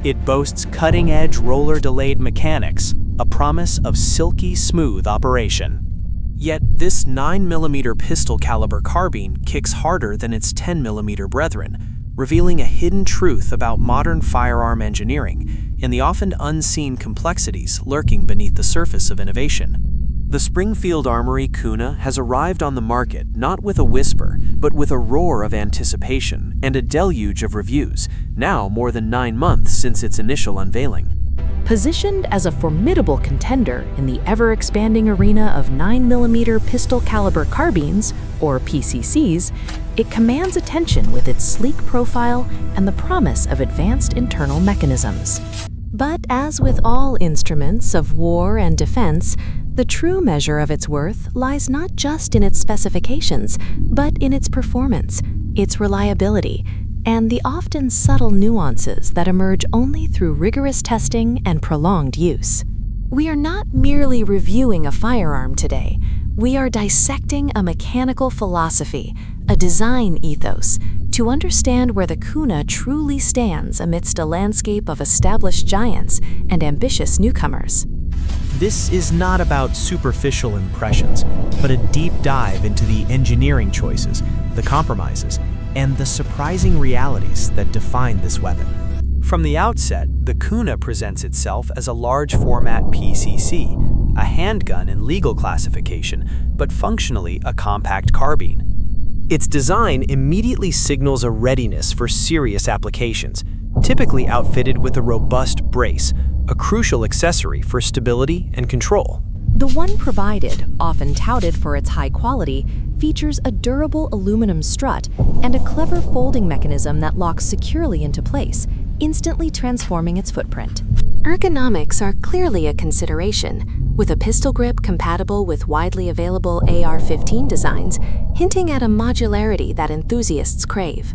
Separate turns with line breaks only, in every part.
It boasts cutting-edge roller-delayed mechanics, a promise of silky smooth operation.
Yet this 9mm pistol caliber carbine kicks harder than its 10mm brethren, revealing a hidden truth about modern firearm engineering and the often unseen complexities lurking beneath the surface of innovation. The Springfield Armory Kuna has arrived on the market not with a whisper, but with a roar of anticipation and a deluge of reviews, now more than 9 months since its initial unveiling.
Positioned as a formidable contender in the ever-expanding arena of 9mm pistol caliber carbines, or PCCs, it commands attention with its sleek profile and the promise of advanced internal mechanisms. But as with all instruments of war and defense, the true measure of its worth lies not just in its specifications, but in its performance, its reliability, and the often subtle nuances that emerge only through rigorous testing and prolonged use. We are not merely reviewing a firearm today. We are dissecting a mechanical philosophy, a design ethos, to understand where the Kuna truly stands amidst a landscape of established giants and ambitious newcomers.
This is not about superficial impressions, but a deep dive into the engineering choices, the compromises, and the surprising realities that define this weapon.
From the outset, the Kuna presents itself as a large-format PCC, a handgun in legal classification, but functionally a compact carbine.
Its design immediately signals a readiness for serious applications, typically outfitted with a robust brace, a crucial accessory for stability and control.
The one provided, often touted for its high quality, features a durable aluminum strut and a clever folding mechanism that locks securely into place, instantly transforming its footprint. Ergonomics are clearly a consideration, with a pistol grip compatible with widely available AR-15 designs, hinting at a modularity that enthusiasts crave.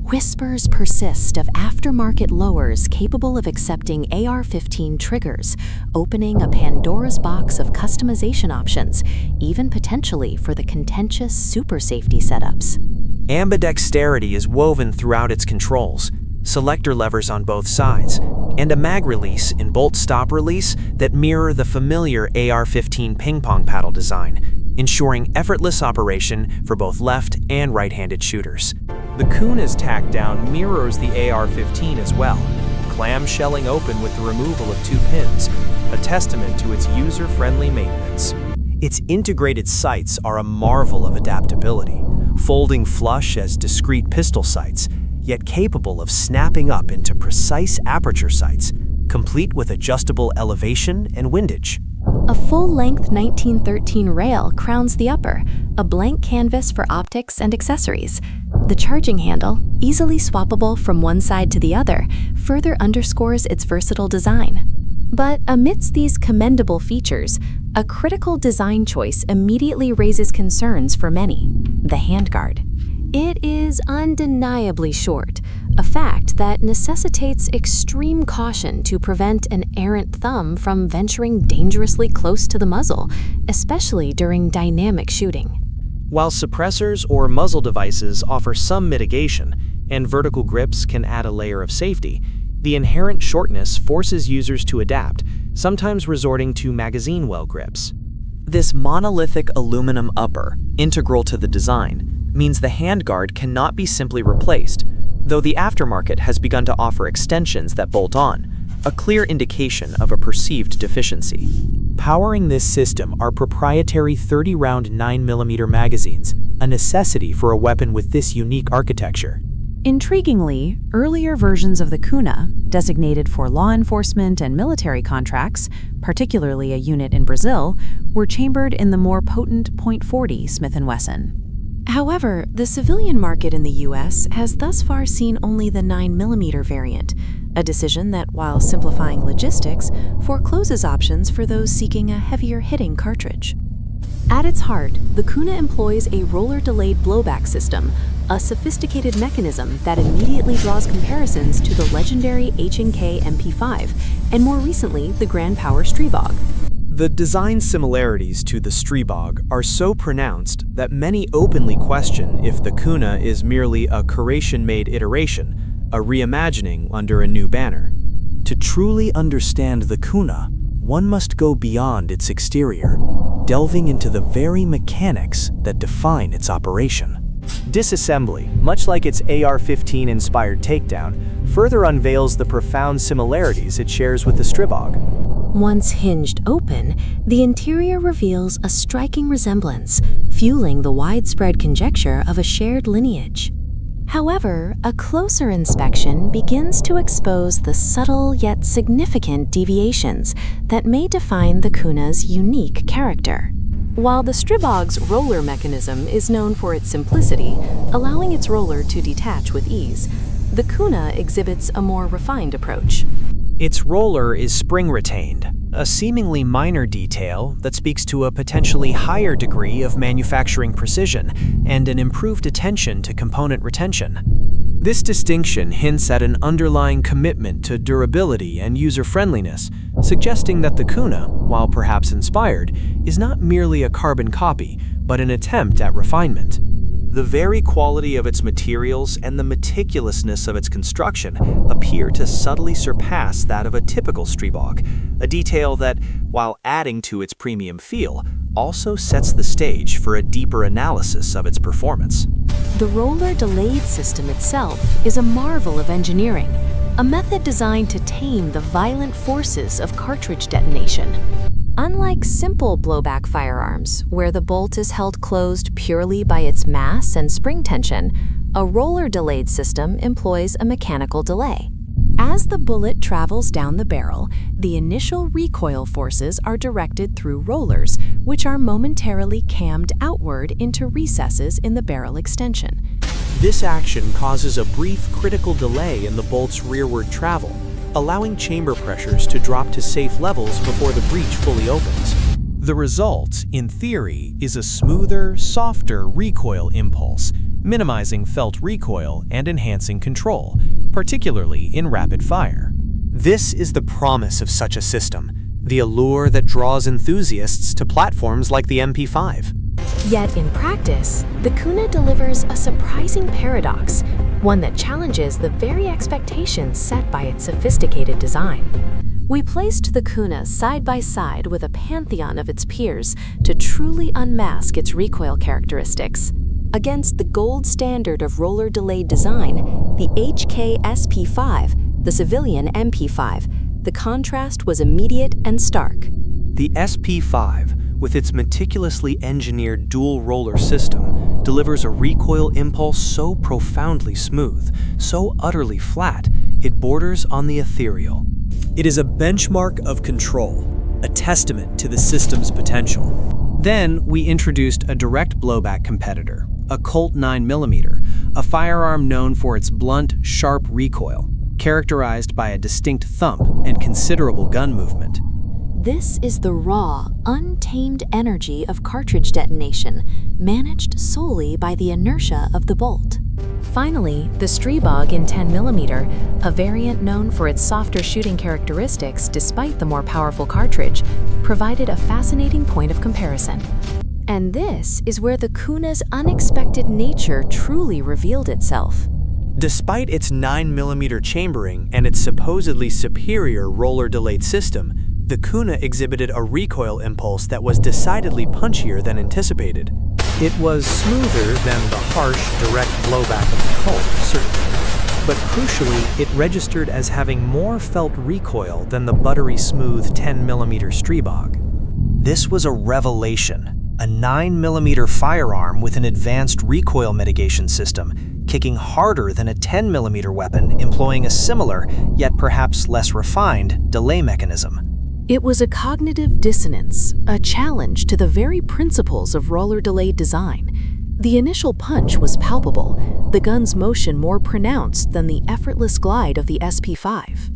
Whispers persist of aftermarket lowers capable of accepting AR-15 triggers, opening a Pandora's box of customization options, even potentially for the contentious super safety setups.
Ambidexterity is woven throughout its controls, selector levers on both sides, and a mag release and bolt stop release that mirror the familiar AR-15 ping-pong paddle design, ensuring effortless operation for both left and right-handed shooters.
The Kuna's tack down mirrors the AR-15 as well, clamshelling open with the removal of 2 pins, a testament to its user-friendly maintenance.
Its integrated sights are a marvel of adaptability, folding flush as discrete pistol sights, yet capable of snapping up into precise aperture sights, complete with adjustable elevation and windage.
A full-length 1913 rail crowns the upper, a blank canvas for optics and accessories. The charging handle, easily swappable from one side to the other, further underscores its versatile design. But amidst these commendable features, a critical design choice immediately raises concerns for many: the handguard. It is undeniably short, a fact that necessitates extreme caution to prevent an errant thumb from venturing dangerously close to the muzzle, especially during dynamic shooting.
While suppressors or muzzle devices offer some mitigation, and vertical grips can add a layer of safety, the inherent shortness forces users to adapt, sometimes resorting to magazine well grips. This monolithic aluminum upper, integral to the design, means the handguard cannot be simply replaced, though the aftermarket has begun to offer extensions that bolt on, a clear indication of a perceived deficiency.
Powering this system are proprietary 30-round 9mm magazines, a necessity for a weapon with this unique architecture.
Intriguingly, earlier versions of the Kuna, designated for law enforcement and military contracts, particularly a unit in Brazil, were chambered in the more potent .40 Smith & Wesson. However, the civilian market in the U.S. has thus far seen only the 9mm variant, a decision that, while simplifying logistics, forecloses options for those seeking a heavier-hitting cartridge. At its heart, the Kuna employs a roller-delayed blowback system, a sophisticated mechanism that immediately draws comparisons to the legendary H&K MP5, and more recently, the Grand Power Stribog.
The design similarities to the Stribog are so pronounced that many openly question if the Kuna is merely a Croatian-made iteration, a reimagining under a new banner. To truly understand the Kuna, one must go beyond its exterior, delving into the very mechanics that define its operation. Disassembly, much like its AR-15-inspired takedown, further unveils the profound similarities it shares with the Stribog.
Once hinged open, the interior reveals a striking resemblance, fueling the widespread conjecture of a shared lineage. However, a closer inspection begins to expose the subtle yet significant deviations that may define the Kuna's unique character. While the Stribog's roller mechanism is known for its simplicity, allowing its roller to detach with ease, the Kuna exhibits a more refined approach.
Its roller is spring-retained, a seemingly minor detail that speaks to a potentially higher degree of manufacturing precision and an improved attention to component retention. This distinction hints at an underlying commitment to durability and user-friendliness, suggesting that the Kuna, while perhaps inspired, is not merely a carbon copy, but an attempt at refinement. The very quality of its materials and the meticulousness of its construction appear to subtly surpass that of a typical Stribog, a detail that, while adding to its premium feel, also sets the stage for a deeper analysis of its performance.
The roller delayed system itself is a marvel of engineering, a method designed to tame the violent forces of cartridge detonation. Unlike simple blowback firearms, where the bolt is held closed purely by its mass and spring tension, a roller-delayed system employs a mechanical delay. As the bullet travels down the barrel, the initial recoil forces are directed through rollers, which are momentarily cammed outward into recesses in the barrel extension.
This action causes a brief critical delay in the bolt's rearward travel, allowing chamber pressures to drop to safe levels before the breech fully opens. The result, in theory, is a smoother, softer recoil impulse, minimizing felt recoil and enhancing control, particularly in rapid fire. This is the promise of such a system, the allure that draws enthusiasts to platforms like the MP5.
Yet in practice, the Kuna delivers a surprising paradox, one that challenges the very expectations set by its sophisticated design. We placed the Kuna side by side with a pantheon of its peers to truly unmask its recoil characteristics. Against the gold standard of roller-delayed design, the HK SP5, the civilian MP5, the contrast was immediate and stark.
The SP5, with its meticulously engineered dual roller system, delivers a recoil impulse so profoundly smooth, so utterly flat, it borders on the ethereal. It is a benchmark of control, a testament to the system's potential. Then we introduced a direct blowback competitor, a Colt 9mm, a firearm known for its blunt, sharp recoil, characterized by a distinct thump and considerable gun movement.
This is the raw, untamed energy of cartridge detonation, managed solely by the inertia of the bolt. Finally, the Stribog in 10mm, a variant known for its softer shooting characteristics despite the more powerful cartridge, provided a fascinating point of comparison. And this is where the Kuna's unexpected nature truly revealed itself.
Despite its 9mm chambering and its supposedly superior roller-delayed system, the Kuna exhibited a recoil impulse that was decidedly punchier than anticipated. It was smoother than the harsh, direct blowback of the Colt, certainly. But crucially, it registered as having more felt recoil than the buttery smooth 10mm Stribog. This was a revelation, a 9mm firearm with an advanced recoil mitigation system, kicking harder than a 10mm weapon employing a similar, yet perhaps less refined, delay mechanism.
It was a cognitive dissonance, a challenge to the very principles of roller-delayed design. The initial punch was palpable, the gun's motion more pronounced than the effortless glide of the SP5.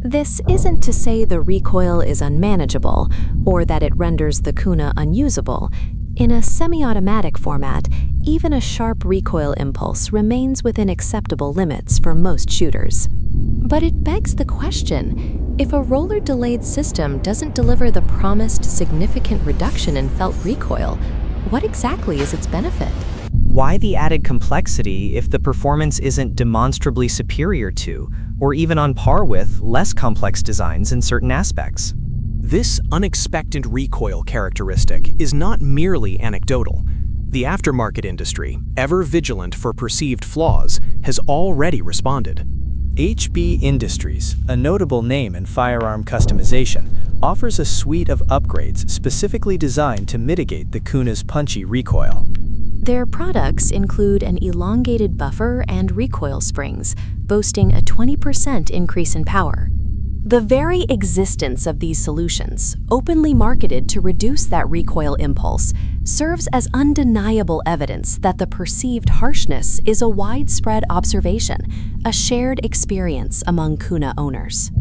This isn't to say the recoil is unmanageable, or that it renders the Kuna unusable. In a semi-automatic format, even a sharp recoil impulse remains within acceptable limits for most shooters. But it begs the question, if a roller-delayed system doesn't deliver the promised significant reduction in felt recoil, what exactly is its benefit?
Why the added complexity if the performance isn't demonstrably superior to, or even on par with, less complex designs in certain aspects?
This unexpected recoil characteristic is not merely anecdotal. The aftermarket industry, ever vigilant for perceived flaws, has already responded. HB Industries, a notable name in firearm customization, offers a suite of upgrades specifically designed to mitigate the Kuna's punchy recoil.
Their products include an elongated buffer and recoil springs, boasting a 20% increase in power. The very existence of these solutions, openly marketed to reduce that recoil impulse, serves as undeniable evidence that the perceived harshness is a widespread observation, a shared experience among Kuna owners.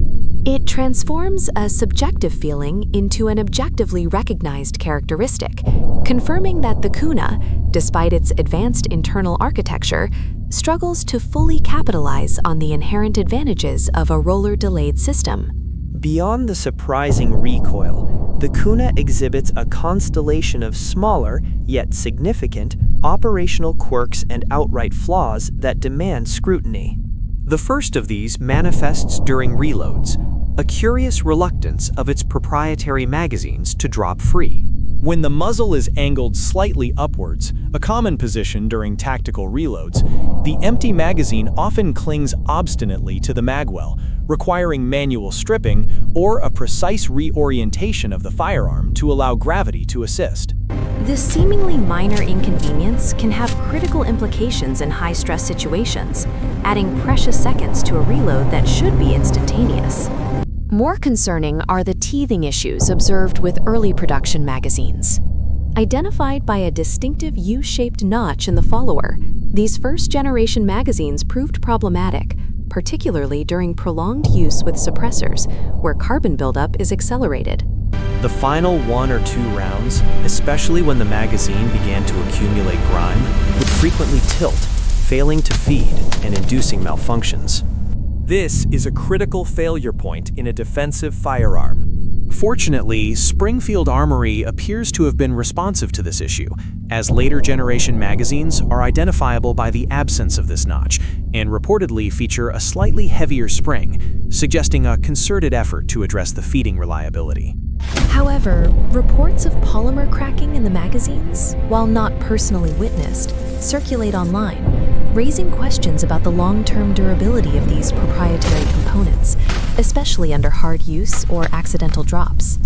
It transforms a subjective feeling into an objectively recognized characteristic, confirming that the Kuna, despite its advanced internal architecture, struggles to fully capitalize on the inherent advantages of a roller-delayed system.
Beyond the surprising recoil, the Kuna exhibits a constellation of smaller, yet significant, operational quirks and outright flaws that demand scrutiny. The first of these manifests during reloads, a curious reluctance of its proprietary magazines to drop free.
When the muzzle is angled slightly upwards, a common position during tactical reloads, the empty magazine often clings obstinately to the magwell, requiring manual stripping or a precise reorientation of the firearm to allow gravity to assist.
This seemingly minor inconvenience can have critical implications in high-stress situations, adding precious seconds to a reload that should be instantaneous. More concerning are the teething issues observed with early production magazines. Identified by a distinctive U-shaped notch in the follower, these first-generation magazines proved problematic, particularly during prolonged use with suppressors, where carbon buildup is accelerated.
The final 1 or 2 rounds, especially when the magazine began to accumulate grime, would frequently tilt, failing to feed and inducing malfunctions.
This is a critical failure point in a defensive firearm. Fortunately, Springfield Armory appears to have been responsive to this issue, as later generation magazines are identifiable by the absence of this notch and reportedly feature a slightly heavier spring, suggesting a concerted effort to address the feeding reliability.
However, reports of polymer cracking in the magazines, while not personally witnessed, circulate online, raising questions about the long-term durability of these proprietary components, especially under hard use or accidental drops.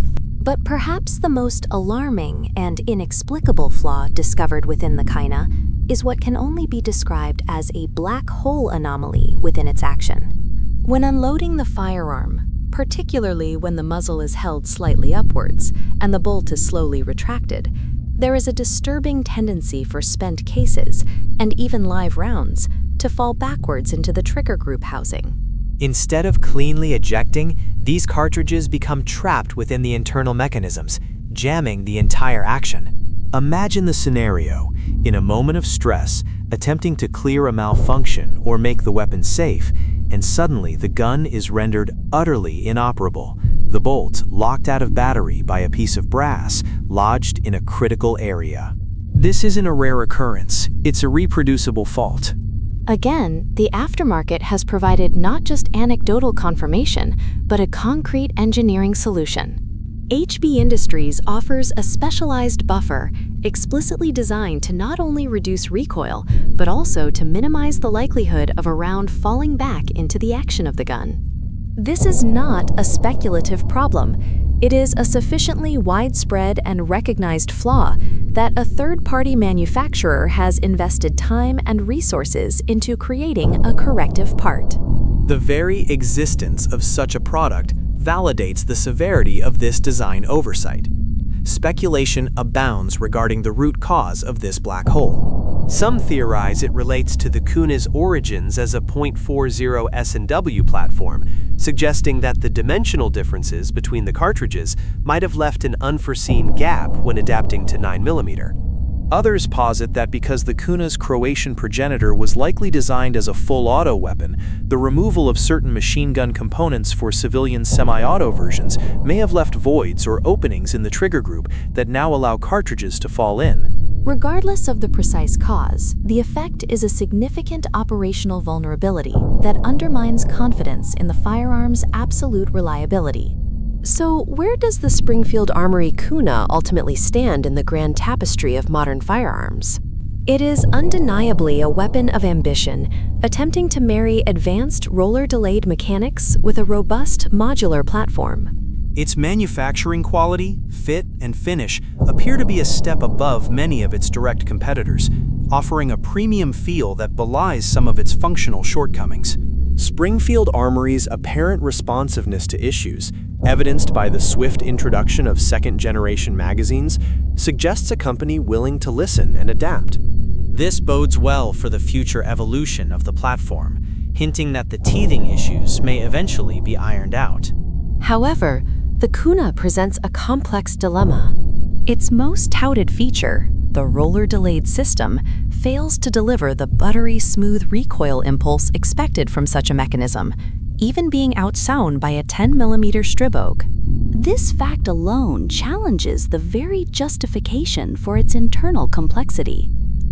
But perhaps the most alarming and inexplicable flaw discovered within the Kuna is what can only be described as a black hole anomaly within its action. When unloading the firearm, particularly when the muzzle is held slightly upwards and the bolt is slowly retracted, there is a disturbing tendency for spent cases, and even live rounds, to fall backwards into the trigger group housing.
Instead of cleanly ejecting, these cartridges become trapped within the internal mechanisms, jamming the entire action. Imagine the scenario: in a moment of stress, attempting to clear a malfunction or make the weapon safe, and suddenly the gun is rendered utterly inoperable, the bolt locked out of battery by a piece of brass lodged in a critical area. This isn't a rare occurrence, it's a reproducible fault.
Again, the aftermarket has provided not just anecdotal confirmation, but a concrete engineering solution. HB Industries offers a specialized buffer explicitly designed to not only reduce recoil, but also to minimize the likelihood of a round falling back into the action of the gun. This is not a speculative problem. It is a sufficiently widespread and recognized flaw that a third-party manufacturer has invested time and resources into creating a corrective part.
The very existence of such a product validates the severity of this design oversight. Speculation abounds regarding the root cause of this black hole. Some theorize it relates to the Kuna's origins as a .40 S&W platform, suggesting that the dimensional differences between the cartridges might have left an unforeseen gap when adapting to 9mm. Others posit that because the Kuna's Croatian progenitor was likely designed as a full-auto weapon, the removal of certain machine gun components for civilian semi-auto versions may have left voids or openings in the trigger group that now allow cartridges to fall in.
Regardless of the precise cause, the effect is a significant operational vulnerability that undermines confidence in the firearm's absolute reliability. So, where does the Springfield Armory Kuna ultimately stand in the grand tapestry of modern firearms? It is undeniably a weapon of ambition, attempting to marry advanced roller-delayed mechanics with a robust modular platform.
Its manufacturing quality, fit, and finish appear to be a step above many of its direct competitors, offering a premium feel that belies some of its functional shortcomings. Springfield Armory's apparent responsiveness to issues, evidenced by the swift introduction of second-generation magazines, suggests a company willing to listen and adapt. This bodes well for the future evolution of the platform, hinting that the teething issues may eventually be ironed out.
However, the Kuna presents a complex dilemma. Its most touted feature, the roller-delayed system, fails to deliver the buttery smooth recoil impulse expected from such a mechanism, even being outsound by a 10mm Stribog. This fact alone challenges the very justification for its internal complexity.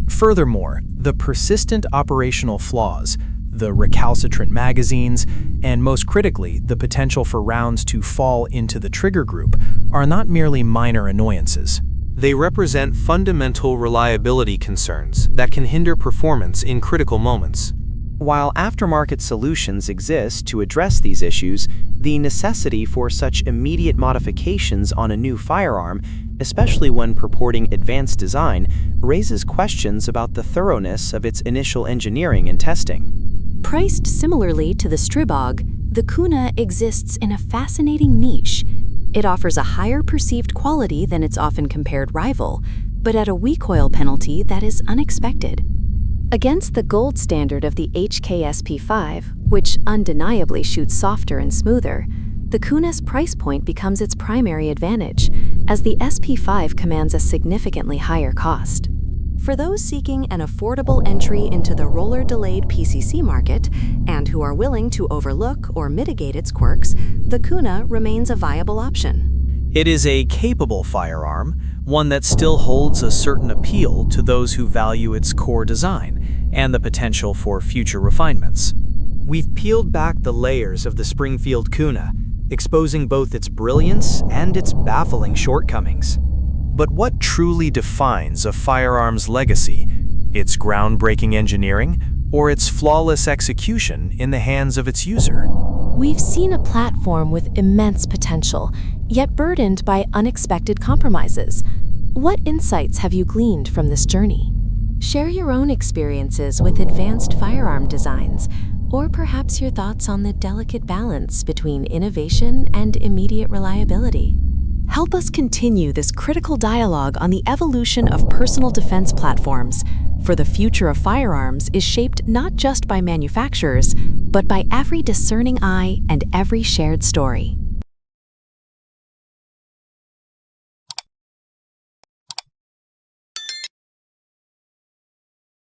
Furthermore, the persistent operational flaws, the recalcitrant magazines, and most critically, the potential for rounds to fall into the trigger group are not merely minor annoyances. They represent fundamental reliability concerns that can hinder performance in critical moments.
While aftermarket solutions exist to address these issues, the necessity for such immediate modifications on a new firearm, especially when purporting advanced design, raises questions about the thoroughness of its initial engineering and testing.
Priced similarly to the Stribog, the Kuna exists in a fascinating niche. It offers a higher perceived quality than its often compared rival, but at a recoil penalty that is unexpected. Against the gold standard of the HKSP5, which undeniably shoots softer and smoother, the Kuna's price point becomes its primary advantage, as the SP5 commands a significantly higher cost. For those seeking an affordable entry into the roller-delayed PCC market and who are willing to overlook or mitigate its quirks, the Kuna remains a viable option.
It is a capable firearm, one that still holds a certain appeal to those who value its core design and the potential for future refinements. We've peeled back the layers of the Springfield Kuna, exposing both its brilliance and its baffling shortcomings. But what truly defines a firearm's legacy? Its groundbreaking engineering, or its flawless execution in the hands of its user?
We've seen a platform with immense potential, yet burdened by unexpected compromises. What insights have you gleaned from this journey? Share your own experiences with advanced firearm designs, or perhaps your thoughts on the delicate balance between innovation and immediate reliability. Help us continue this critical dialogue on the evolution of personal defense platforms, for the future of firearms is shaped not just by manufacturers, but by every discerning eye and every shared story.